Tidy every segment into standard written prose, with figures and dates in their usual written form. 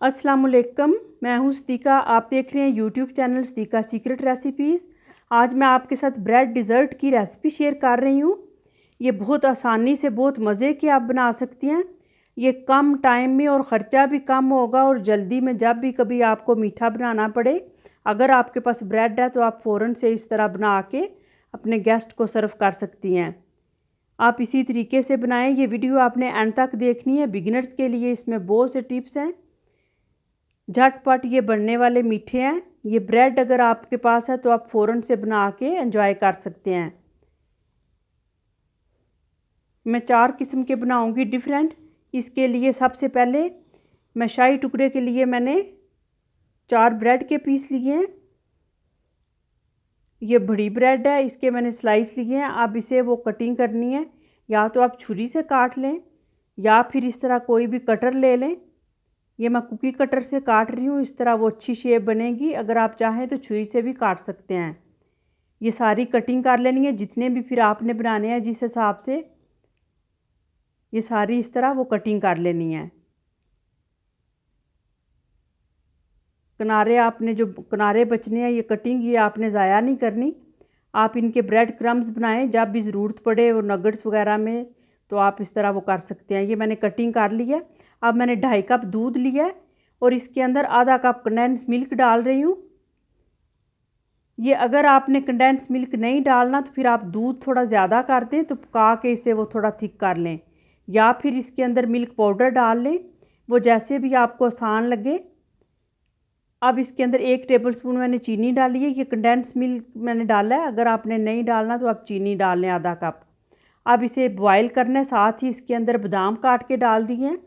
अस्सलामुअलैकुम, मैं हूं सदीक़ा। आप देख रहे हैं YouTube channel Sadiqa secret recipes. आज मैं आपके साथ ब्रेड डिज़र्ट की रेसिपी शेयर कर रही हूं। ये बहुत आसानी से बहुत मज़े की आप बना सकती हैं। ये कम टाइम में और ख़र्चा भी कम होगा और जल्दी में जब भी कभी आपको मीठा बनाना पड़े, अगर आपके पास ब्रेड है तो आप फ़ौरन से इस तरह बना के अपने गेस्ट को सर्व कर सकती हैं। आप इसी तरीके से बनाएं। ये वीडियो आपने एंड तक देखनी है। बिगिनर्स के लिए इसमें बहुत से टिप्स हैं। झटपट ये बनने वाले मीठे हैं। ये ब्रेड अगर आपके पास है तो आप फ़ौरन से बना के एंजॉय कर सकते हैं। मैं 4 किस्म के बनाऊंगी डिफरेंट। इसके लिए सबसे पहले मैं शाही टुकड़े के लिए मैंने 4 ब्रेड के पीस लिए हैं। ये बड़ी ब्रेड है, इसके मैंने स्लाइस लिए हैं। अब इसे वो कटिंग करनी है, या तो आप छुरी से काट लें या फिर इस तरह कोई भी कटर ले लें। ये मैं कुकी कटर से काट रही हूँ, इस तरह वो अच्छी शेप बनेगी। अगर आप चाहें तो छुरी से भी काट सकते हैं। ये सारी कटिंग कर लेनी है, जितने भी फिर आपने बनाने हैं जिस हिसाब से। ये सारी इस तरह वो कटिंग कर लेनी है। किनारे आपने जो किनारे बचने हैं, ये कटिंग ये आपने ज़ाया नहीं करनी। आप इनके ब्रेड क्रम्स बनाएं, जब भी ज़रूरत पड़े वो नगेट्स वगैरह में, तो आप इस तरह वो कर सकते हैं। ये मैंने कटिंग कर ली है। अब मैंने 2.5 कप दूध लिया है और इसके अंदर आधा कप कंडेंस मिल्क डाल रही हूँ। ये अगर आपने कंडेंस मिल्क नहीं डालना तो फिर आप दूध थोड़ा ज़्यादा कर दें, तो पका के इसे वो थोड़ा थिक कर लें, या फिर इसके अंदर मिल्क पाउडर डाल लें, वो जैसे भी आपको आसान लगे। अब इसके अंदर 1 टेबलस्पून मैंने चीनी डाली है। ये कंडेंस मिल्क मैंने डाला है, अगर आपने नहीं डालना तो आप चीनी डाल लें आधा कप। अब इसे बॉयल करना है। साथ ही इसके अंदर बादाम काट के डाल दिए हैं।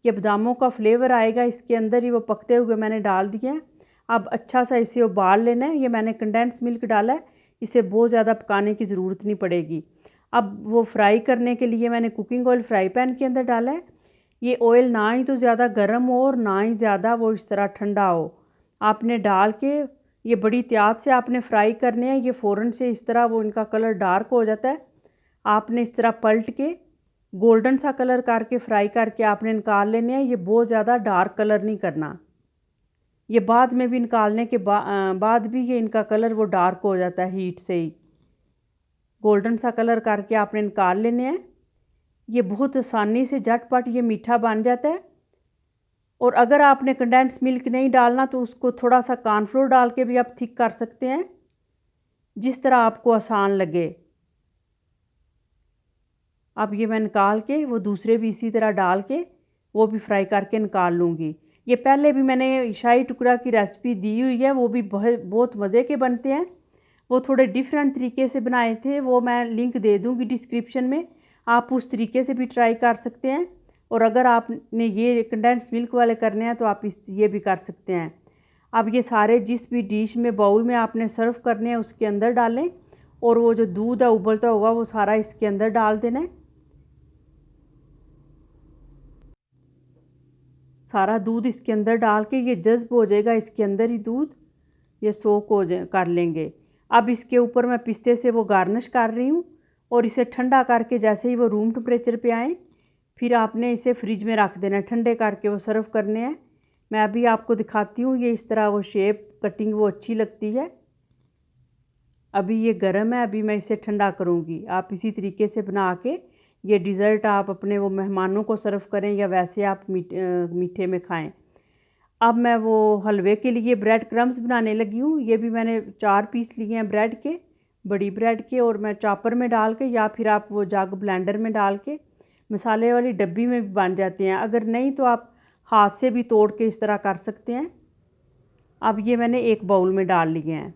ये बादामों का फ्लेवर आएगा इसके अंदर ही, वो पकते हुए मैंने डाल दिए हैं। अब अच्छा सा इसे उबाल लेना है। ये मैंने कंडेंस मिल्क डाला है, इसे बहुत ज़्यादा पकाने की ज़रूरत नहीं पड़ेगी। अब वो फ्राई करने के लिए मैंने कुकिंग ऑयल फ्राई पैन के अंदर डाला है। ये ऑयल ना ही तो ज़्यादा गर्म हो और ना ही ज़्यादा वो इस तरह ठंडा हो। आपने डाल के ये बड़ी एहतियात से आपने फ्राई करने हैं। ये फ़ौरन से इस तरह वो इनका कलर डार्क हो जाता है। आपने इस तरह पलट के गोल्डन सा कलर करके फ्राई करके आपने निकाल लेने हैं। ये बहुत ज़्यादा डार्क कलर नहीं करना। ये बाद में भी निकालने के बाद भी ये इनका कलर वो डार्क हो जाता है हीट से ही। गोल्डन सा कलर करके आपने निकाल लेने हैं। ये बहुत आसानी से झटपट ये मीठा बन जाता है। और अगर आपने कंडेंस मिल्क नहीं डालना तो उसको थोड़ा सा कॉर्नफ्लोर डाल के भी आप थिक कर सकते हैं, जिस तरह आपको आसान लगे। अब ये मैं निकाल के वो दूसरे भी इसी तरह डाल के वो भी फ्राई करके निकाल लूँगी। ये पहले भी मैंने शाही टुकड़ा की रेसिपी दी हुई है, वो भी बहुत मज़े के बनते हैं। वो थोड़े डिफरेंट तरीके से बनाए थे, वो मैं लिंक दे दूँगी डिस्क्रिप्शन में। आप उस तरीके से भी ट्राई कर सकते हैं। और अगर आपने ये कंडेंस मिल्क वाले करने हैं तो आप ये भी कर सकते हैं। अब ये सारे जिस भी डिश में बाउल में आपने सर्व करने हैं उसके अंदर डालें, और वो जो दूध है उबलता होगा वो सारा इसके अंदर डाल देना है। सारा दूध इसके अंदर डाल के ये जज्ब हो जाएगा, इसके अंदर ही दूध ये सोक हो कर लेंगे। अब इसके ऊपर मैं पिस्ते से वो गार्निश कर रही हूँ, और इसे ठंडा करके जैसे ही वो रूम टेम्परेचर पे आए फिर आपने इसे फ्रिज में रख देना है। ठंडे करके वो सर्व करने हैं। मैं अभी आपको दिखाती हूँ। ये इस तरह वो शेप कटिंग वो अच्छी लगती है। अभी ये गर्म है, अभी मैं इसे ठंडा करूँगी। आप इसी तरीके से बना के ये डिज़र्ट आप अपने वो मेहमानों को सर्व करें या वैसे आप मीठे में खाएं। अब मैं वो हलवे के लिए ब्रेड क्रम्स बनाने लगी हूँ। ये भी मैंने 4 पीस लिए हैं ब्रेड के, बड़ी ब्रेड के, और मैं चॉपर में डाल के या फिर आप वो जग ब्लेंडर में डाल के मसाले वाली डब्बी में भी बन जाते हैं। अगर नहीं तो आप हाथ से भी तोड़ के इस तरह कर सकते हैं। अब ये मैंने एक बाउल में डाल लिए हैं।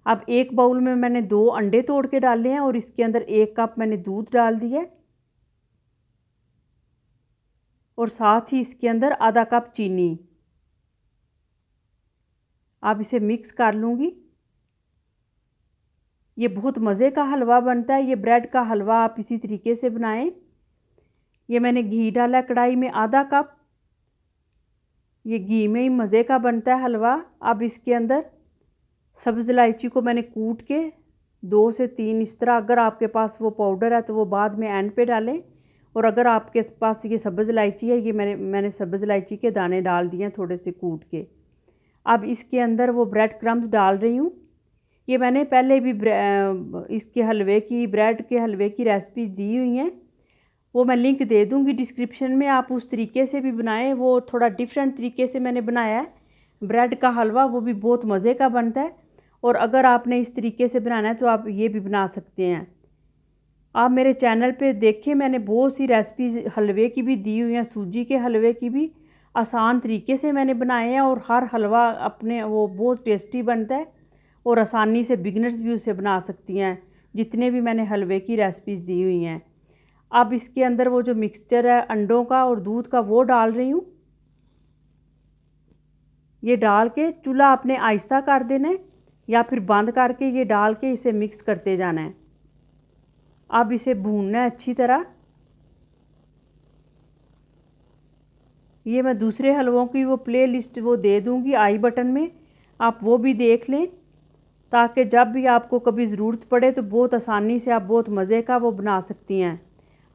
अब एक बाउल में मैंने 2 अंडे तोड़ के डाले हैं, और इसके अंदर 1 कप मैंने दूध डाल दिया है, और साथ ही इसके अंदर आधा कप चीनी। अब इसे मिक्स कर लूँगी। ये बहुत मज़े का हलवा बनता है। ये ब्रेड का हलवा आप इसी तरीके से बनाएं। ये मैंने घी डाला कढ़ाई में आधा कप। ये घी में ही मज़े का बनता है हलवा। अब इसके अंदर सब्ज़ इलायची को मैंने कूट के 2 से 3 इस तरह, अगर आपके पास वो पाउडर है तो वो बाद में एंड पे डालें, और अगर आपके पास ये सब्ज़ इलायची है, ये मैंने सब्ज़ इलायची के दाने डाल दिए हैं थोड़े से कूट के। अब इसके अंदर वो ब्रेड क्रम्स डाल रही हूँ। ये मैंने पहले भी इसके हलवे की, ब्रेड के हलवे की रेसिपीज़ दी हुई हैं, वो मैं लिंक दे दूँगी डिस्क्रिप्शन में। आप उस तरीके से भी बनाएं, वो थोड़ा डिफरेंट तरीके से मैंने बनाया है ब्रेड का हलवा, वो भी बहुत मज़े का बनता है। और अगर आपने इस तरीके से बनाना है तो आप ये भी बना सकते हैं। आप मेरे चैनल पे देखें, मैंने बहुत सी रेसिपीज़ हलवे की भी दी हुई हैं, सूजी के हलवे की भी आसान तरीके से मैंने बनाए हैं, और हर हलवा अपने वो बहुत टेस्टी बनता है और आसानी से बिगनर्स भी उसे बना सकती हैं, जितने भी मैंने हलवे की रेसिपीज़ दी हुई हैं। अब इसके अंदर वो जो मिक्सचर है अंडों का और दूध का, वो डाल रही हूँ। ये डाल के चूल्हा आपने आहिस्ता कर देना है या फिर बंद करके ये डाल के इसे मिक्स करते जाना है। अब इसे भूनना है अच्छी तरह। ये मैं दूसरे हलवों की वो प्लेलिस्ट वो दे दूँगी आई बटन में, आप वो भी देख लें, ताकि जब भी आपको कभी ज़रूरत पड़े तो बहुत आसानी से आप बहुत मज़े का वो बना सकती हैं।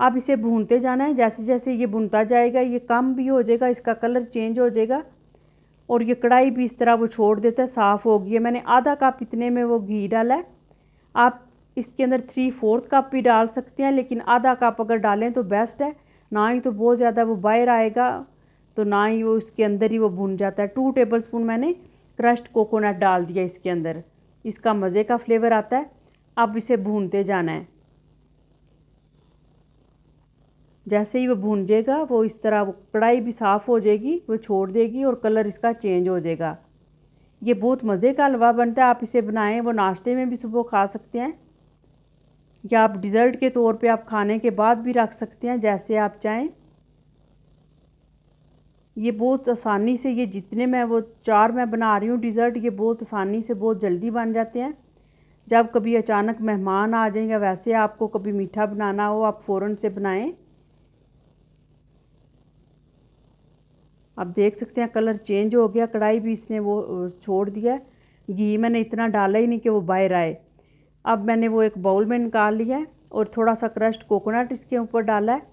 अब इसे भूनते जाना है, जैसे जैसे ये भुनता जाएगा ये कम भी हो जाएगा, इसका कलर चेंज हो जाएगा और ये कढ़ाई भी इस तरह वो छोड़ देता है, साफ़ हो गई है। मैंने आधा कप इतने में वो घी डाला है। आप इसके अंदर 3/4 कप भी डाल सकते हैं, लेकिन आधा कप अगर डालें तो बेस्ट है, ना ही तो बहुत ज़्यादा वो बाहर आएगा तो ना ही वो इसके अंदर ही वो भुन जाता है। 2 टेबलस्पून मैंने क्रश्ड कोकोनट डाल दिया इसके अंदर, इसका मज़े का फ्लेवर आता है। अब इसे भूनते जाना है, जैसे ही वो भून जाएगा वो इस तरह वो कढ़ाई भी साफ़ हो जाएगी, वो छोड़ देगी और कलर इसका चेंज हो जाएगा। ये बहुत मज़े का हलवा बनता है, आप इसे बनाएं, वो नाश्ते में भी सुबह खा सकते हैं या आप डिज़र्ट के तौर पे आप खाने के बाद भी रख सकते हैं, जैसे आप चाहें। ये बहुत आसानी से, ये जितने मैं वो 4 मैं बना रही हूँ डिज़र्ट, ये बहुत आसानी से बहुत जल्दी बन जाते हैं। जब कभी अचानक मेहमान आ जाएं या वैसे आपको कभी मीठा बनाना हो, आप फ़ौरन से बनाएं। आप देख सकते हैं कलर चेंज हो गया, कढ़ाई भी इसने वो छोड़ दिया है। घी मैंने इतना डाला ही नहीं कि वो बाहर आए। अब मैंने वो एक बाउल में निकाल लिया है और थोड़ा सा क्रश्ड कोकोनट इसके ऊपर डाला है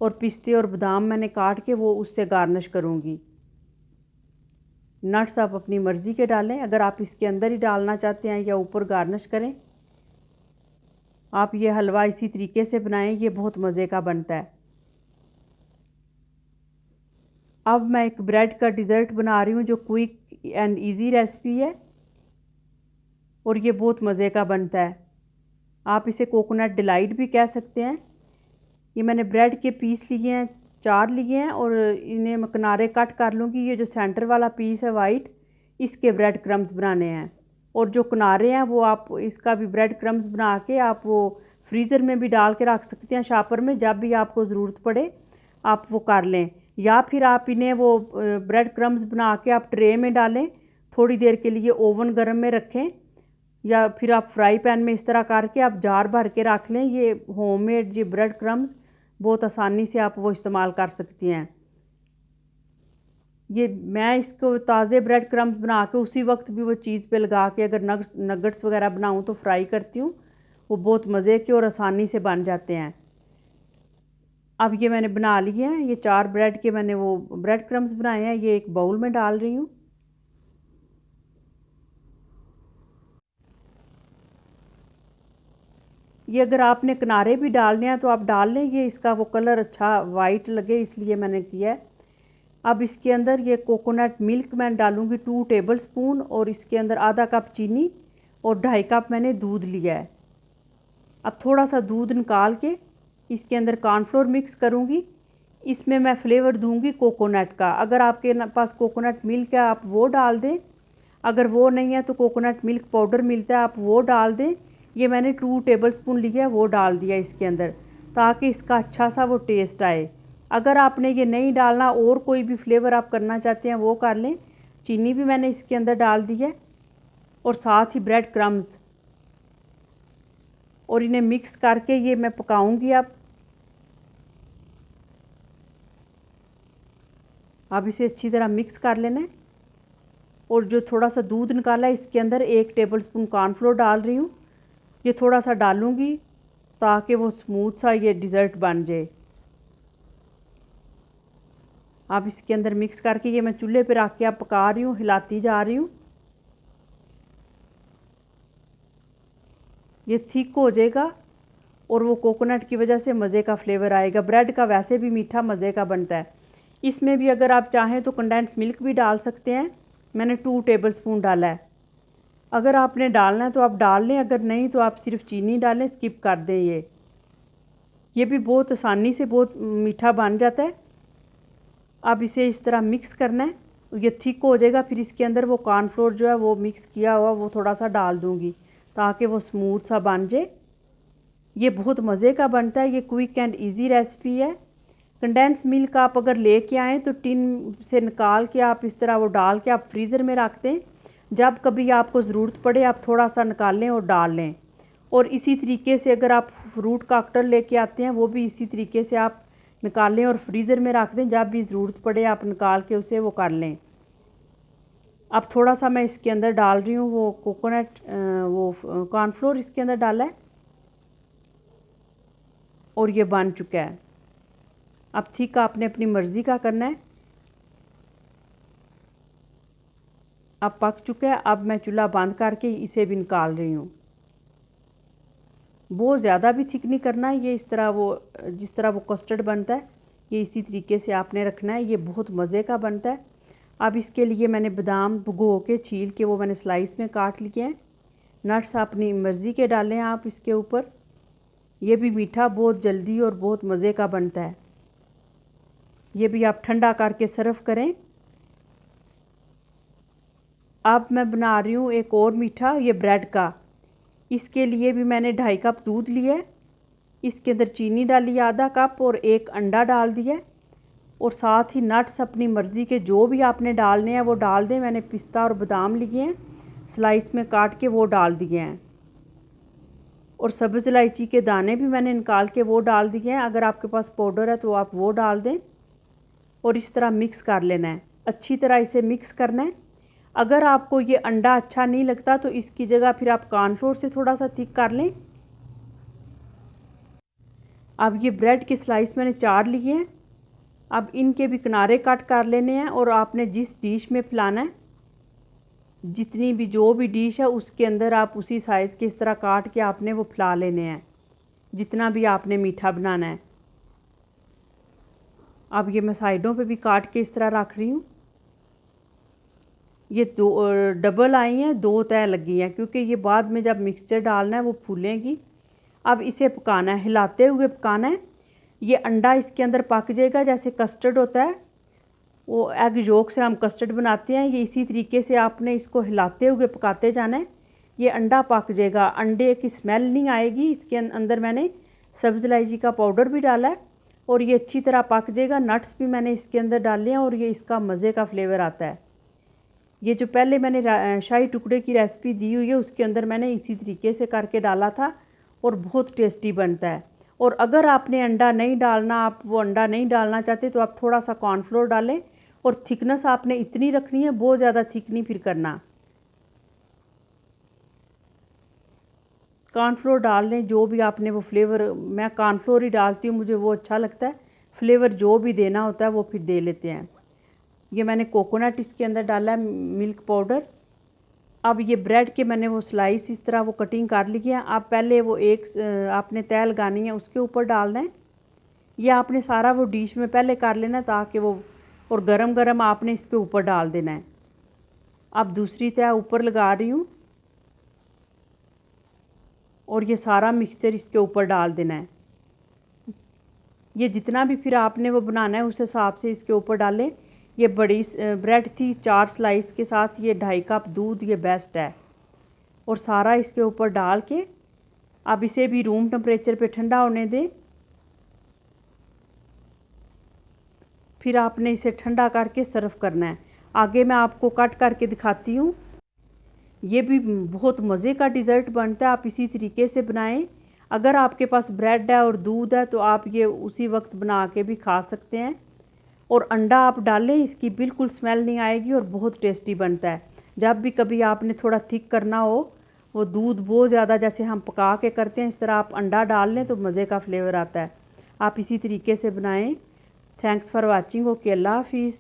और पिस्ते और बादाम मैंने काट के वो उससे गार्निश करूँगी। नट्स आप अपनी मर्ज़ी के डालें, अगर आप इसके अंदर ही डालना चाहते हैं या ऊपर गार्निश करें। आप ये हलवा इसी तरीके से बनाएं, ये बहुत मज़े का बनता है। अब मैं एक ब्रेड का डिज़र्ट बना रही हूँ जो क्विक एंड इजी रेसिपी है और ये बहुत मज़े का बनता है। आप इसे कोकोनट डिलाइट भी कह सकते हैं। ये मैंने ब्रेड के पीस लिए हैं, 4 लिए हैं और इन्हें मैं किनारे कट कर लूँगी। ये जो सेंटर वाला पीस है वाइट, इसके ब्रेड क्रम्स बनाने हैं और जो किनारे हैं वो आप इसका भी ब्रेड क्रम्स बना के आप वो फ्रीज़र में भी डाल के रख सकते हैं, शापर में, जब भी आपको ज़रूरत पड़े आप वो कर लें। या फिर आप इन्हें वो ब्रेड क्रम्स बना के आप ट्रे में डालें, थोड़ी देर के लिए ओवन गर्म में रखें, या फिर आप फ्राई पैन में इस तरह करके आप जार भर के रख लें। ये होममेड ये ब्रेड क्रम्स बहुत आसानी से आप वो इस्तेमाल कर सकती हैं। ये मैं इसको ताज़े ब्रेड क्रम्स बना के उसी वक्त भी वो चीज़ पे लगा के अगर नगट्स वगैरह बनाऊँ तो फ्राई करती हूँ, वो बहुत मज़े के और आसानी से बन जाते हैं। अब ये मैंने बना लिए हैं, ये 4 ब्रेड के मैंने वो ब्रेड क्रम्स बनाए हैं, ये एक बाउल में डाल रही हूँ। ये अगर आपने किनारे भी डालने हैं तो आप डाल लें, ये इसका वो कलर अच्छा वाइट लगे इसलिए मैंने किया है। अब इसके अंदर ये कोकोनट मिल्क मैं डालूँगी 2 टेबलस्पून और इसके अंदर आधा कप चीनी और 2.5 कप मैंने दूध लिया है। अब थोड़ा सा दूध निकाल के इसके अंदर कॉर्नफ्लोर मिक्स करूँगी। इसमें मैं फ्लेवर दूँगी कोकोनट का। अगर आपके पास कोकोनट मिल्क है आप वो डाल दें, अगर वो नहीं है तो कोकोनट मिल्क पाउडर मिलता है आप वो डाल दें। ये मैंने 2 टेबलस्पून लिया है, वो डाल दिया इसके अंदर, ताकि इसका अच्छा सा वो टेस्ट आए। अगर आपने ये नहीं डालना और कोई भी फ्लेवर आप करना चाहते हैं वो कर लें। चीनी भी मैंने इसके अंदर डाल दी है और साथ ही ब्रेड क्रम्स, और इन्हें मिक्स करके ये मैं पकाऊंगी। अब इसे अच्छी तरह मिक्स कर लेना है और जो थोड़ा सा दूध निकाला है इसके अंदर 1 टेबलस्पून कॉर्नफ्लोर डाल रही हूँ। ये थोड़ा सा डालूँगी ताकि वो स्मूथ सा ये डिज़र्ट बन जाए। आप इसके अंदर मिक्स करके, ये मैं चूल्हे पे रख के आप पका रही हूँ, हिलाती जा रही हूँ। ये थिक हो जाएगा और वो कोकोनट की वजह से मज़े का फ्लेवर आएगा। ब्रेड का वैसे भी मीठा मज़े का बनता है। इसमें भी अगर आप चाहें तो कंडेंस मिल्क भी डाल सकते हैं। मैंने 2 टेबलस्पून डाला है। अगर आपने डालना है तो आप डाल लें, अगर नहीं तो आप सिर्फ चीनी डालें, स्किप कर दें। ये भी बहुत आसानी से बहुत मीठा बन जाता है। अब इसे इस तरह मिक्स करना है, ये थिक हो जाएगा। फिर इसके अंदर वो कॉर्नफ्लोर जो है वो मिक्स किया हुआ वो थोड़ा सा डाल दूँगी ताकि वो स्मूथ सा बन जाए। ये बहुत मज़े का बनता है। ये क्विक एंड इजी रेसिपी है। कंडेंस मिल्क आप अगर लेके आएँ तो टिन से निकाल के आप इस तरह वो डाल के आप फ्रीज़र में रख दें। जब कभी आपको ज़रूरत पड़े आप थोड़ा सा निकाल लें और डाल लें। और इसी तरीके से अगर आप फ्रूट कॉकटेल लेके आते हैं वो भी इसी तरीके से आप निकाल लें और फ्रीज़र में रख दें। जब भी ज़रूरत पड़े आप निकाल के उसे वो कर लें। अब थोड़ा सा मैं इसके अंदर डाल रही हूँ वो कोकोनट, वो कॉर्नफ्लोर इसके अंदर डाला है और ये बन चुका है। अब थिक आपने अपनी मर्ज़ी का करना है। अब पक चुका है। अब मैं चूल्हा बंद करके इसे भी निकाल रही हूँ। बहुत ज़्यादा भी थिक नहीं करना है। ये इस तरह वो जिस तरह वो कस्टर्ड बनता है ये इसी तरीके से आपने रखना है। ये बहुत मज़े का बनता है। अब इसके लिए मैंने बादाम भिगो के छील के वो मैंने स्लाइस में काट लिए हैं। नट्स अपनी मर्ज़ी के डालें आप इसके ऊपर। ये भी मीठा बहुत जल्दी और बहुत मज़े का बनता है। ये भी आप ठंडा करके सर्व करें। अब मैं बना रही हूँ एक और मीठा, ये ब्रेड का। इसके लिए भी मैंने 2.5 कप दूध लिया है। इसके अंदर चीनी डाली आधा कप और 1 अंडा डाल दिया और साथ ही नट्स अपनी मर्ज़ी के जो भी आपने डालने हैं वो डाल दें। मैंने पिस्ता और बादाम लिए हैं, स्लाइस में काट के वो डाल दिए हैं। और सब्ज़ इलायची के दाने भी मैंने निकाल के वो डाल दिए हैं। अगर आपके पास पाउडर है तो आप वो डाल दें और इस तरह मिक्स कर लेना है। अच्छी तरह इसे मिक्स करना है। अगर आपको ये अंडा अच्छा नहीं लगता तो इसकी जगह फिर आप कॉर्नफ्लोर से थोड़ा सा थिक कर लें। अब ये ब्रेड के स्लाइस मैंने 4 लिए हैं। अब इनके भी किनारे कट कर लेने हैं और आपने जिस डिश में फैलाना है, जितनी भी जो भी डिश है उसके अंदर आप उसी साइज़ के इस तरह काट के आपने वो फैला लेने हैं, जितना भी आपने मीठा बनाना है। अब ये मैं साइडों पे भी काट के इस तरह रख रही हूँ। ये 2 डबल आई हैं, 2 तय लगी हैं क्योंकि ये बाद में जब मिक्सचर डालना है वो फूलेंगी। अब इसे पकाना है, हिलाते हुए पकाना है। ये अंडा इसके अंदर पक जाएगा जैसे कस्टर्ड होता है, वो एग योक से हम कस्टर्ड बनाते हैं। ये इसी तरीके से आपने इसको हिलाते हुए पकाते जाना है। ये अंडा पक जाएगा, अंडे की स्मेल नहीं आएगी। इसके अंदर मैंने सब्ज़ इलायची का पाउडर भी डाला है और ये अच्छी तरह पक जाएगा। नट्स भी मैंने इसके अंदर डाले हैं और ये इसका मज़े का फ्लेवर आता है। ये जो पहले मैंने शाही टुकड़े की रेसिपी दी हुई है उसके अंदर मैंने इसी तरीके से करके डाला था और बहुत टेस्टी बनता है। और अगर आपने अंडा नहीं डालना, आप वो अंडा नहीं डालना चाहते तो आप थोड़ा सा कॉर्नफ्लोर डालें। और थिकनेस आपने इतनी रखनी है, बहुत ज़्यादा थिक नहीं फिर करना। कॉर्नफ्लोर डाल लें, जो भी आपने वो फ्लेवर, मैं कॉर्नफ्लोर ही डालती हूँ, मुझे वो अच्छा लगता है। फ्लेवर जो भी देना होता है वो फिर दे लेते हैं। ये मैंने कोकोनट इसके अंदर डाला है, मिल्क पाउडर। अब ये ब्रेड के मैंने वो स्लाइस इस तरह वो कटिंग कर ली है। आप पहले वो एक आपने तय लगानी है उसके ऊपर डालना है। ये आपने सारा वो डिश में पहले कर लेना ताकि वो, और गरम गरम आपने इसके ऊपर डाल देना है। अब दूसरी तय ऊपर लगा रही हूँ और ये सारा मिक्सचर इसके ऊपर डाल देना है। ये जितना भी फिर आपने वो बनाना है उस हिसाब से इसके ऊपर डालें। ये बड़ी ब्रेड थी 4 स्लाइस के साथ, ये 2.5 कप दूध, ये बेस्ट है। और सारा इसके ऊपर डाल के अब इसे भी रूम टेम्परेचर पे ठंडा होने दें। फिर आपने इसे ठंडा करके सर्व करना है। आगे मैं आपको कट करके दिखाती हूँ। ये भी बहुत मज़े का डिज़र्ट बनता है, आप इसी तरीके से बनाएं। अगर आपके पास ब्रेड है और दूध है तो आप ये उसी वक्त बना के भी खा सकते हैं। और अंडा आप डालें, इसकी बिल्कुल स्मेल नहीं आएगी और बहुत टेस्टी बनता है। जब भी कभी आपने थोड़ा थिक करना हो, वो दूध बहुत ज़्यादा जैसे हम पका के करते हैं इस तरह आप अंडा डाल लें तो मज़े का फ्लेवर आता है। आप इसी तरीके से बनाएं। Thanks for watching. ओके, अल्लाह हाफिज़।